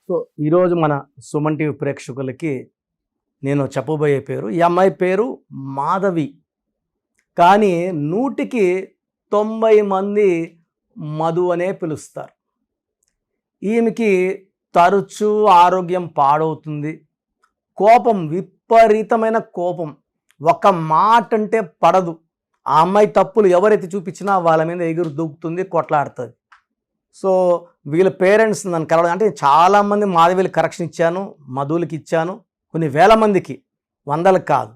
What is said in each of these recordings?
So ఈరోజు మన Suman TV ప్రేక్షకులకి నేను చెప్పబోయే పేరు, ఈ అమ్మాయి పేరు మాధవి. కానీ 100కి 90 మంది మధు అనే పిలుస్తారు. ఈమెకి తరచూ ఆరోగ్యం పాడవుతుంది, కోపం, విపరీతమైన కోపం, ఒక మాట అంటే పడదు. ఆ అమ్మాయి తప్పులు ఎవరైతే చూపించినా వాళ్ళ మీద ఎగురు దూకుతుంది, కొట్లాడుతుంది. సో వీళ్ళ పేరెంట్స్ నన్ను కలవడం, అంటే చాలామంది మాధవీలకు కరెక్షన్ ఇచ్చాను, మధువులకి ఇచ్చాను, కొన్ని వేల మందికి, వందలకు కాదు.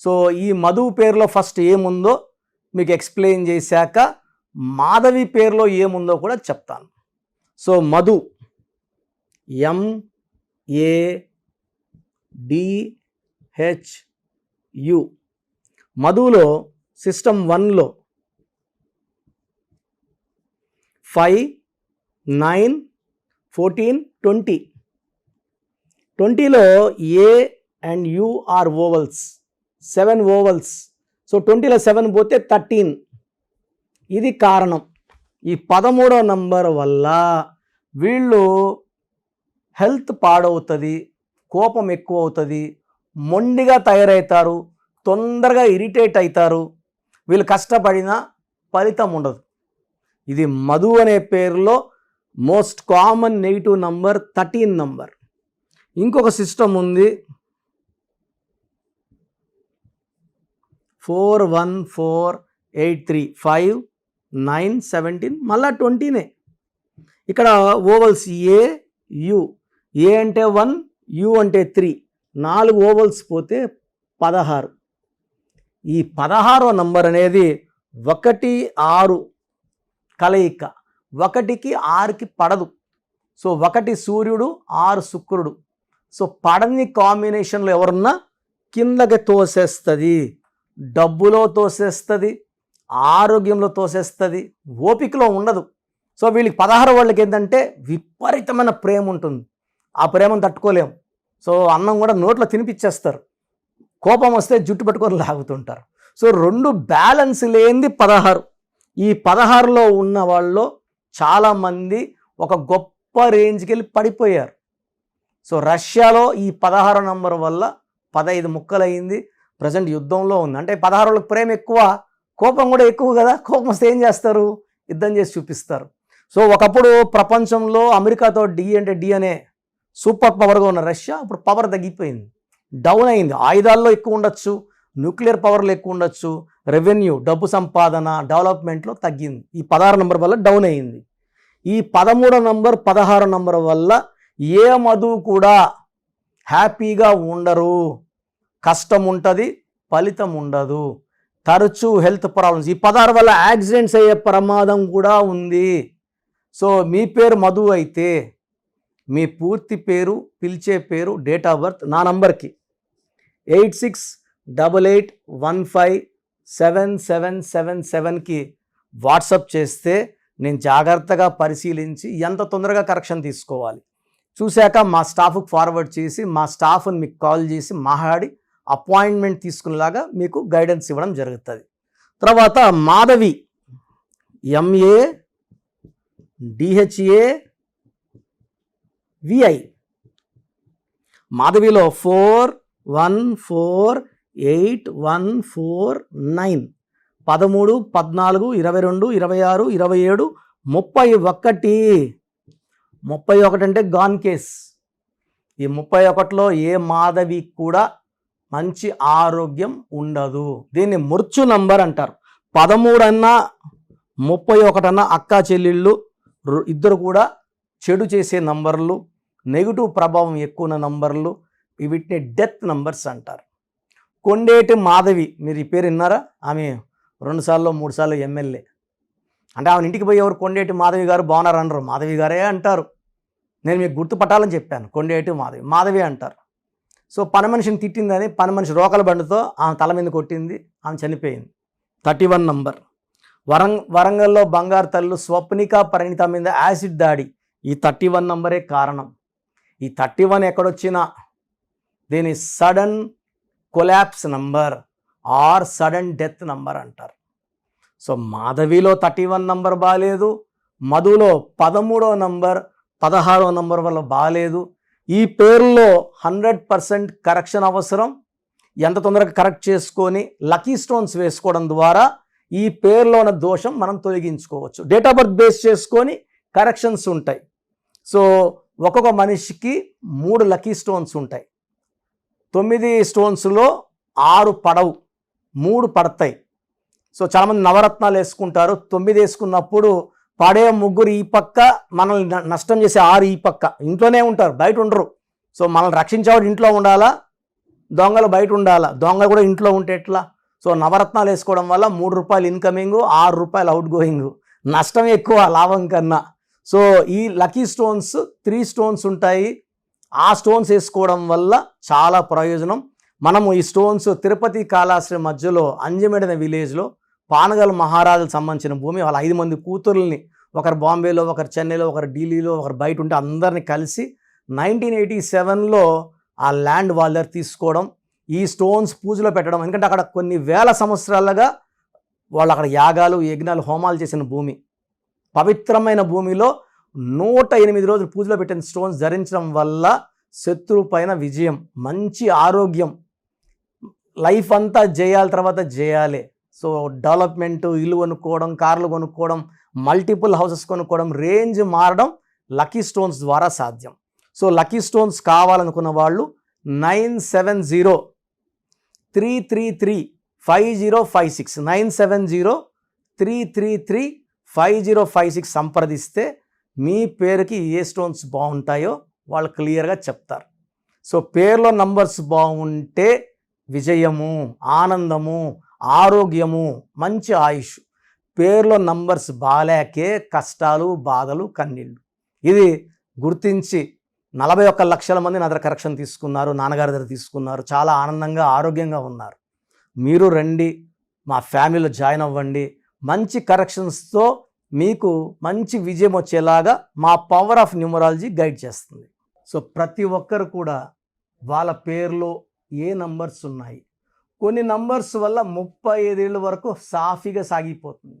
సో ఈ మధు పేరులో ఫస్ట్ ఏముందో మీకు ఎక్స్ప్లెయిన్ చేశాక మాధవి పేరులో ఏముందో కూడా చెప్తాను. So Madhu MADHU. మధులో సిస్టమ్ 1లో 5, 9, 14, 20. 20లో A and U are vowels, 7 vowels. So 20లో 7 పోతే 13. ఇది కారణం. ఈ 13వ నంబర్ వల్ల వీళ్ళు హెల్త్ పాడవుతుంది, కోపం ఎక్కువ అవుతుంది, మొండిగా తయారవుతారు, తొందరగా ఇరిటేట్ అవుతారు. వీళ్ళు కష్టపడినా ఫలితం ఉండదు. ఇది మధు అనే పేరులో most common negative number 13 number. ఇంకొక సిస్టమ్ ఉంది 4, 1, 4, 8, 3, 5, 9, 17, మళ్ళా 20నే. ఇక్కడ ఓవల్స్ AU. ఏ అంటే 1, U అంటే 3, 4 ఓవల్స్ పోతే 16. ఈ 16వ నంబర్ అనేది 1, 6 కలయిక. 1కి 6కి పడదు. సో 1 సూర్యుడు, 6 శుక్రుడు. సో పడని కాంబినేషన్లో ఎవరున్నా కిందకి తోసేస్తుంది, డబ్బులో తోసేస్తుంది, ఆరోగ్యంలో తోసేస్తుంది, ఓపికలో ఉండదు. సో వీళ్ళకి 16 వాళ్ళకి ఏంటంటే విపరీతమైన ప్రేమ ఉంటుంది. ఆ ప్రేమను తట్టుకోలేము. సో అన్నం కూడా నోట్లో తినిపించేస్తారు, కోపం వస్తే జుట్టు పట్టుకొని లాగుతుంటారు. సో 2 బ్యాలెన్స్ లేనిది 16. ఈ 16లో ఉన్న వాళ్ళు చాలామంది ఒక గొప్ప రేంజ్కి వెళ్ళి పడిపోయారు. సో రష్యాలో ఈ 16 నంబర్ వల్ల 15 ముక్కలయ్యింది. ప్రజెంట్ యుద్ధంలో ఉంది. అంటే 16 ప్రేమ ఎక్కువ, కోపం కూడా ఎక్కువ కదా. కోపం వస్తే ఏం చేస్తారు? యుద్ధం చేసి చూపిస్తారు. సో ఒకప్పుడు ప్రపంచంలో అమెరికాతో డి అంటే డి అనే సూపర్ పవర్గా ఉన్న రష్యా ఇప్పుడు పవర్ తగ్గిపోయింది, డౌన్ అయింది. ఆయుధాల్లో ఎక్కువ ఉండొచ్చు, న్యూక్లియర్ పవర్లో ఎక్కువ ఉండొచ్చు, రెవెన్యూ, డబ్బు సంపాదన, డెవలప్మెంట్లో తగ్గింది. ఈ 16 నంబర్ వల్ల డౌన్ అయింది. ఈ 13 నంబర్ 16 నంబర్ వల్ల ఏ మధు కూడా హ్యాపీగా ఉండరు, కష్టం ఉంటుంది, ఫలితం ఉండదు, తరచూ హెల్త్ ప్రాబ్లమ్స్. ఈ 16 వల్ల యాక్సిడెంట్స్ అయ్యే ప్రమాదం కూడా ఉంది. సో మీ పేరు మధు అయితే మీ పూర్తి పేరు, పిలిచే పేరు, డేట్ ఆఫ్ బర్త్ నా నంబర్కి 8688157777కి వాట్సాప్ చేస్తే నేను జాగ్రత్తగా పరిశీలించి ఎంత తొందరగా కరెక్షన్ తీసుకోవాలి చూశాక మా స్టాఫ్కి ఫార్వర్డ్ చేసి, మా స్టాఫ్ని మీకు కాల్ చేసి మాట్లాడి అపాయింట్మెంట్ తీసుకునేలాగా మీకు గైడెన్స్ ఇవ్వడం జరుగుతుంది. తర్వాత మాధవి MADHAVI. మాధవిలో 4, 1, 4, 8, 1, 4, 9, 13, 14, 22, 26, 27, 31. 31 అంటే గాన్ కేస్. ఈ 31లో ఏ మాధవి కూడా మంచి ఆరోగ్యం ఉండదు. దీన్ని మృత్యు నంబర్ అంటారు. 13 అన్నా 31 అన్నా అక్కా చెల్లెళ్ళు ఇద్దరు కూడా చెడు చేసే నంబర్లు, నెగిటివ్ ప్రభావం ఎక్కువ ఉన్న నంబర్లు, వీటిని డెత్ నంబర్స్ అంటారు. కొండేటి మాధవి, మీరు ఈ పేరు విన్నారా? ఆమె 2 సార్లు 3 సార్లు ఎమ్మెల్యే. అంటే ఆమె ఇంటికి పోయి ఎవరు కొండేటి మాధవి గారు బాగున్నారు అనరు, మాధవి గారే అంటారు. నేను మీకు గుర్తుపట్టాలని చెప్పాను, కొండేటి మాధవి, మాధవి అంటారు. సో పని మనిషిని తిట్టిందని పని మనిషి రోకల బండితో ఆమె తల మీద కొట్టింది, ఆమె చనిపోయింది. 31 నంబర్. వరంగల్లో బంగారు తల్లు స్వప్నిక పరిణిత మీద యాసిడ్ దాడి, ఈ 31 నంబరే కారణం. ఈ 31 ఎక్కడొచ్చినా దీని sudden collapse number or sudden death number అంటారు. సో మాధవిలో 31 నంబర్ బాగాలేదు, మధులో 13వ నంబర్ 16వ నంబర్ వల్ల బాగాలేదు. ఈ పేరులో 100% కరెక్షన్ అవసరం. ఎంత తొందరగా కరెక్ట్ చేసుకొని లక్కీ స్టోన్స్ వేసుకోవడం ద్వారా ఈ పేరులో ఉన్న దోషం మనం తొలగించుకోవచ్చు. డేట్ ఆఫ్ బర్త్ బేస్ చేసుకొని కరెక్షన్స్ ఉంటాయి. సో ఒక్కొక్క మనిషికి 3 లక్కీ స్టోన్స్ ఉంటాయి. 9 స్టోన్స్లో 6 పడవు, 3 పడతాయి. సో చాలామంది నవరత్నాలు వేసుకుంటారు. 9 వేసుకున్నప్పుడు పడే ముగ్గురు ఈ పక్క, మనల్ని నష్టం చేసే 6 ఈ పక్క. ఇంట్లోనే ఉంటారు, బయట ఉండరు. సో మనల్ని రక్షించేవాడు ఇంట్లో ఉండాలా, దొంగలు బయట ఉండాలా. దొంగలు కూడా ఇంట్లో ఉంటే ఎట్లా? సో నవరత్నాలు వేసుకోవడం వల్ల 3 రూపాయలు ఇన్కమింగ్, 6 రూపాయలు అవుట్ గోయింగ్. నష్టం ఎక్కువ లాభం కన్నా. సో ఈ లక్కీ స్టోన్స్ 3 స్టోన్స్ ఉంటాయి. ఆ స్టోన్స్ వేసుకోవడం వల్ల చాలా ప్రయోజనం. మనము ఈ స్టోన్స్ తిరుపతి కాళాశ్రీ మధ్యలో అంజమేడ్ అనే విలేజ్లో పానగల్ మహారాజులకు సంబంధించిన భూమి, వాళ్ళ 5 మంది కూతుర్లని, ఒకరు బాంబేలో, ఒకరు చెన్నైలో, ఒకరు ఢిల్లీలో, ఒకరు బయట ఉంటే అందరిని కలిసి 1987లో ఆ ల్యాండ్ వాళ్ళ దగ్గర తీసుకోవడం, ఈ స్టోన్స్ పూజలో పెట్టడం. ఎందుకంటే అక్కడ కొన్ని వేల సంవత్సరాలుగా వాళ్ళు అక్కడ యాగాలు, యజ్ఞాలు, హోమాలు చేసిన భూమి, పవిత్రమైన భూమిలో 108 రోజులు పూజలో పెట్టిన స్టోన్స్ ధరించడం వల్ల శత్రువు పైన విజయం, మంచి ఆరోగ్యం, లైఫ్ అంతా జయాల తర్వాత జయాలే. సో డెవలప్మెంట్, ఇల్లు కొనుక్కోవడం, కార్లు కొనుక్కోవడం, మల్టిపుల్ హౌసెస్ కొనుక్కోవడం, రేంజ్ మారడం లక్కీ స్టోన్స్ ద్వారా సాధ్యం. సో లక్కీ స్టోన్స్ కావాలనుకున్న వాళ్ళు 970-333-5056 970-333-5056 సంప్రదిస్తే మీ పేరుకి ఏ స్టోన్స్ బాగుంటాయో వాళ్ళు క్లియర్గా చెప్తారు. సో పేర్లో నంబర్స్ బాగుంటే విజయము, ఆనందము, ఆరోగ్యము, మంచి ఆయుష్. పేర్లో నంబర్స్ బాలేకే కష్టాలు, బాధలు, కన్నీళ్ళు. ఇది గుర్తించి 41 లక్షల మంది నా దగ్గర కరెక్షన్ తీసుకున్నారు, నాన్నగారి దగ్గర తీసుకున్నారు. చాలా ఆనందంగా, ఆరోగ్యంగా ఉన్నారు. మీరు రండి, మా ఫ్యామిలీలో జాయిన్ అవ్వండి. మంచి కరెక్షన్స్తో మీకు మంచి విజయం వచ్చేలాగా మా పవర్ ఆఫ్ న్యూమరాలజీ గైడ్ చేస్తుంది. సో ప్రతి ఒక్కరు కూడా వాళ్ళ పేరులో ఏ నంబర్స్ ఉన్నాయి, కొన్ని నంబర్స్ వల్ల 35 ఏళ్ళ వరకు సాఫీగా సాగిపోతుంది,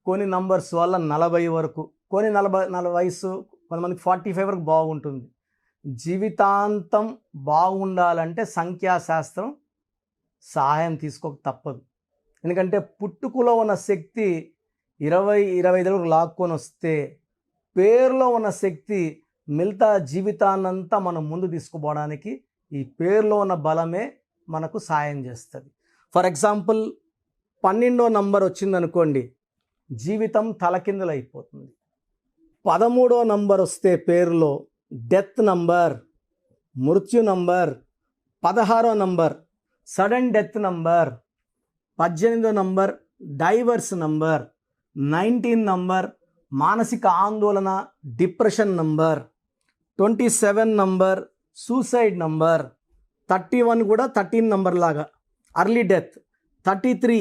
కొన్ని నంబర్స్ వల్ల 40 వరకు, కొన్ని 40 వయసు, కొంతమందికి 45 వరకు బాగుంటుంది. జీవితాంతం బాగుండాలంటే సంఖ్యాశాస్త్రం సహాయం తీసుకోక తప్పదు. ఎందుకంటే పుట్టుకలో ఉన్న శక్తి 20-25 వరకు లాక్కొని వస్తే, పేరులో ఉన్న శక్తి మిగతా జీవితాన్నంతా మనం ముందు తీసుకుపోవడానికి ఈ పేరులో ఉన్న బలమే మనకు సాయం చేస్తుంది. ఫర్ ఎగ్జాంపుల్ 12వ నంబర్ వచ్చిందనుకోండి, జీవితం తలకిందులు అయిపోతుంది. 13వ నంబర్ వస్తే పేరులో డెత్ నంబర్, మృత్యు నంబర్. 16వ నంబర్ సడన్ డెత్ నంబర్. 18వ నంబర్ డైవర్స్ నంబర్. 19 నంబర్ మానసిక ఆందోళన, depression number. 27 number suicide number. 31 కూడా 13 నంబర్ లాగా అర్లీ డెత్. 33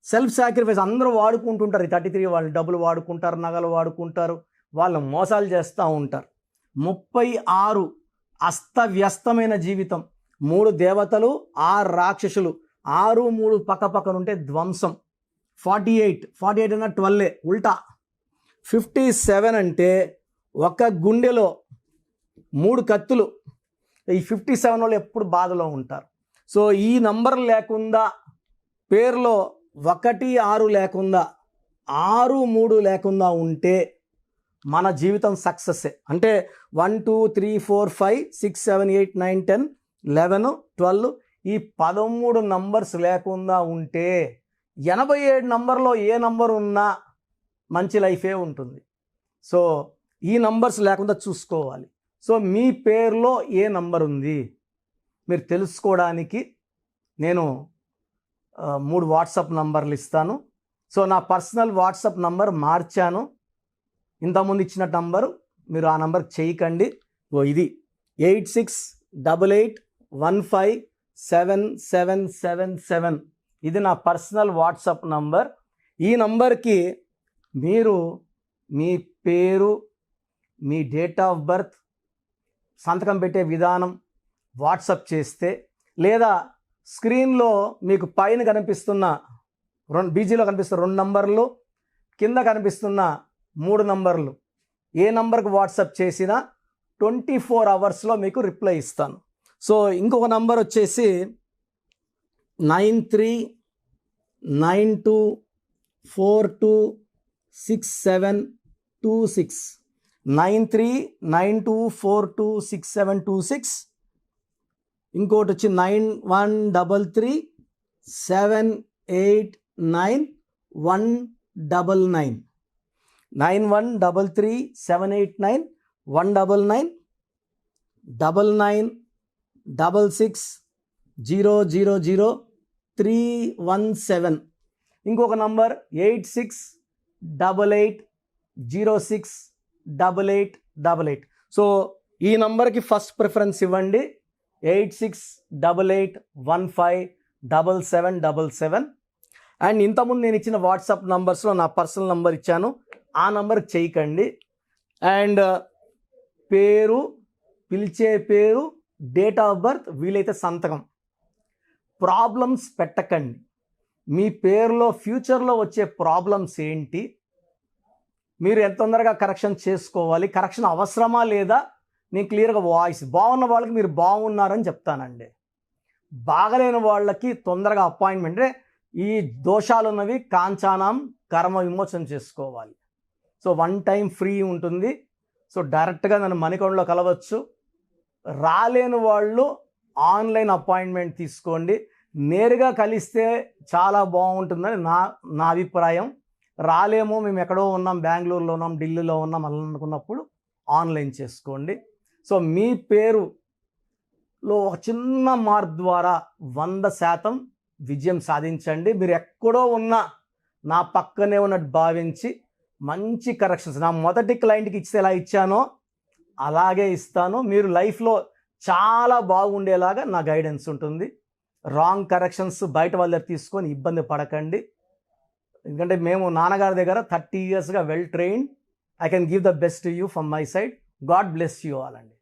self sacrifice. అందరూ వాడుకుంటుంటారు ఈ 33 వాళ్ళు. డబ్బులు వాడుకుంటారు, నగలు వాడుకుంటారు, వాళ్ళు మోసాలు చేస్తూ ఉంటారు. 36 అస్తవ్యస్తమైన జీవితం. 3 దేవతలు, 6 రాక్షసులు, 6, 3 పక్కపక్కనుంటే ధ్వంసం. 48 అన్న 12 ఉల్టా. 57 అంటే ఒక గుండెలో 3 కత్తులు. ఈ 57 వాళ్ళు ఎప్పుడు బాధలో ఉంటారు. సో ఈ నంబర్ లేకుండా, పేరులో 1, 6 లేకుండా, 6, 3 లేకుండా ఉంటే మన జీవితం సక్సెస్సే. అంటే 1, 2, 3, 4, 5, 6, 7, 8, 9, 10, 11, 12 ఈ 13 నంబర్స్ లేకుండా ఉంటే 87 నంబర్లో ఏ నంబర్ ఉన్నా మంచి లైఫే ఉంటుంది. సో ఈ నంబర్స్ లేకుండా చూసుకోవాలి. సో మీ పేరులో ఏ నంబర్ ఉంది మీరు తెలుసుకోవడానికి నేను 3 వాట్సాప్ నంబర్లు ఇస్తాను. సో నా పర్సనల్ వాట్సాప్ నంబర్ మార్చాను. ఇంతకుముందు ఇచ్చిన నంబరు మీరు ఆ నంబర్కి చేయకండి. ఇది 8688157777. ఇది నా పర్సనల్ వాట్సాప్ నంబర్. ఈ నంబర్కి మీరు మీ పేరు, మీ డేట్ ఆఫ్ బర్త్, సంతకం పెట్టే విధానం వాట్సాప్ చేస్తే, లేదా స్క్రీన్లో మీకు పైన కనిపిస్తున్న బీజీలో కనిపిస్తున్న 2 నంబర్లు, కింద కనిపిస్తున్న 3 నంబర్లు, ఏ నంబర్కి వాట్సాప్ చేసినా 24 అవర్స్లో మీకు రిప్లై ఇస్తాను. సో ఇంకొక నంబర్ వచ్చేసి 9392426726 9392426726. ఇంకోటి వచ్చి 9133789199 9133789199 9966000317. ఇంకొక నంబర్ 8688068888. సో ఈ నంబర్కి ఫస్ట్ ప్రిఫరెన్స్ ఇవ్వండి, 8688157777. అండ్ ఇంతకుముందు నేను ఇచ్చిన వాట్సాప్ నంబర్స్లో నా పర్సనల్ నంబర్ ఇచ్చాను, ఆ నంబర్కి చేయకండి. అండ్ పేరు, పిలిచే పేరు, డేట్ ఆఫ్ బర్త్, వీలైతే సంతకం. ప్రాబ్లమ్స్ పెట్టకండి. మీ పేరులో ఫ్యూచర్లో వచ్చే ప్రాబ్లమ్స్ ఏంటి, మీరు ఎంత తొందరగా కరెక్షన్ చేసుకోవాలి, కరెక్షన్ అవసరమా లేదా, నేను క్లియర్గా వాయిస్ బాగున్న వాళ్ళకి మీరు బాగున్నారని చెప్తానండి. బాగలేని వాళ్ళకి తొందరగా అపాయింట్మెంట్, అంటే ఈ దోషాలు ఉన్నవి కాంచానం కర్మ విమోచన చేసుకోవాలి. సో 1 టైం ఫ్రీ ఉంటుంది. సో డైరెక్ట్గా నన్ను మణికొండలో కలవచ్చు. రాలేని వాళ్ళు ఆన్లైన్ అపాయింట్మెంట్ తీసుకోండి. నేరుగా కలిస్తే చాలా బాగుంటుందని నా అభిప్రాయం. రాలేమో, మేము ఎక్కడో ఉన్నాం, బెంగళూరులో ఉన్నాం, ఢిల్లీలో ఉన్నాం అలా అనుకున్నప్పుడు ఆన్లైన్ చేసుకోండి. సో మీ పేరులో ఒక చిన్న మార్పు ద్వారా 100% విజయం సాధించండి. మీరు ఎక్కడో ఉన్నా నా పక్కనే ఉన్నట్టు భావించి మంచి కరెక్షన్స్, నా మొదటి క్లయింట్కి ఇస్తే ఎలా ఇచ్చానో అలాగే ఇస్తాను. మీరు లైఫ్లో చాలా బాగుండేలాగా నా గైడెన్స్ ఉంటుంది. రాంగ్ కరెక్షన్స్ బయట వాళ్ళ దగ్గర తీసుకొని ఇబ్బంది పడకండి. ఎందుకంటే మేము నాన్నగారి దగ్గర 30 yearsగా well trained. I can give the best to you from my side. God bless you all అండి.